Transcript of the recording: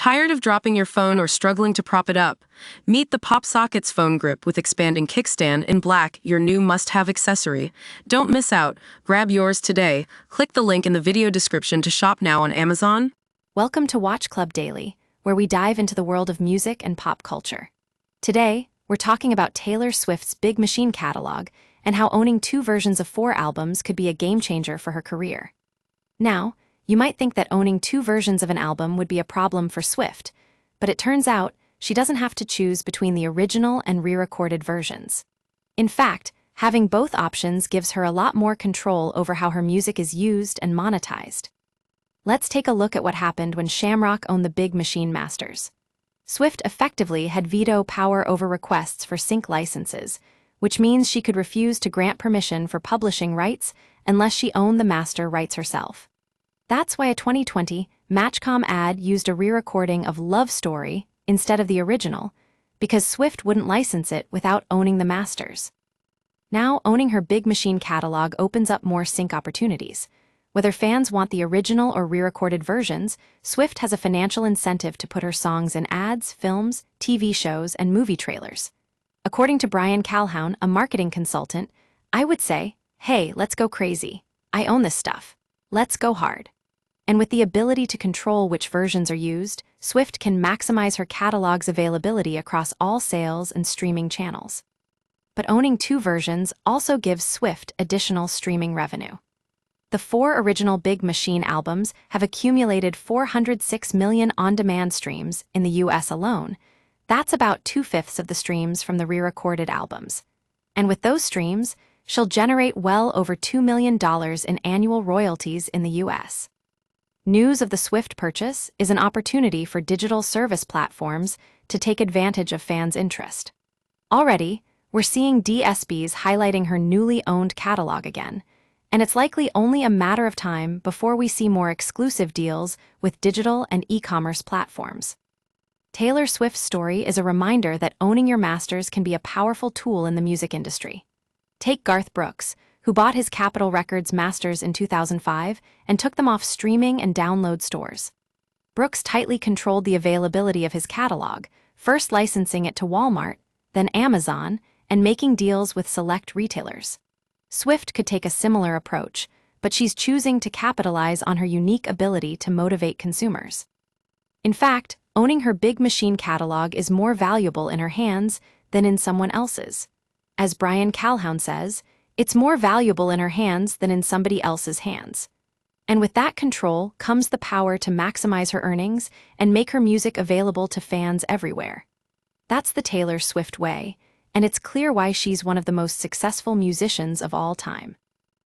Tired of dropping your phone or struggling to prop it up? Meet the PopSockets phone grip with expanding kickstand in black, your new must-have accessory. Don't miss out. Grab yours today. Click the link in the video description to shop now on Amazon. Welcome to Watch Club Daily, where we dive into the world of music and pop culture. Today, we're talking about Taylor Swift's Big Machine catalog and how owning 2 versions of 4 albums could be a game-changer for her career. Now, you might think that owning 2 versions of an album would be a problem for Swift, but it turns out she doesn't have to choose between the original and re-recorded versions. In fact, having both options gives her a lot more control over how her music is used and monetized. Let's take a look at what happened when Shamrock owned the Big Machine masters. Swift effectively had veto power over requests for sync licenses, which means she could refuse to grant permission for publishing rights unless she owned the master rights herself. That's why a 2020 Matchcom ad used a re-recording of Love Story instead of the original, because Swift wouldn't license it without owning the masters. Now, owning her Big Machine catalog opens up more sync opportunities. Whether fans want the original or re-recorded versions, Swift has a financial incentive to put her songs in ads, films, TV shows, and movie trailers. According to Brian Calhoun, a marketing consultant, I would say, hey, let's go crazy. I own this stuff. Let's go hard. And with the ability to control which versions are used, Swift can maximize her catalog's availability across all sales and streaming channels. But owning 2 versions also gives Swift additional streaming revenue. The 4 original Big Machine albums have accumulated 406 million on-demand streams in the US alone. That's about 2/5 of the streams from the re-recorded albums. And with those streams, she'll generate well over $2 million in annual royalties in the US. News of the Swift purchase is an opportunity for digital service platforms to take advantage of fans' interest. Already, we're seeing DSPs highlighting her newly owned catalog again, and it's likely only a matter of time before we see more exclusive deals with digital and e-commerce platforms. Taylor Swift's story is a reminder that owning your masters can be a powerful tool in the music industry. Take Garth Brooks, who bought his Capitol Records masters in 2005 and took them off streaming and download stores. Brooks tightly controlled the availability of his catalog, first licensing it to Walmart, then Amazon, and making deals with select retailers. Swift could take a similar approach, but she's choosing to capitalize on her unique ability to motivate consumers. In fact, owning her Big Machine catalog is more valuable in her hands than in someone else's. As Brian Calhoun says, it's more valuable in her hands than in somebody else's hands. And with that control comes the power to maximize her earnings and make her music available to fans everywhere. That's the Taylor Swift way, and it's clear why she's one of the most successful musicians of all time.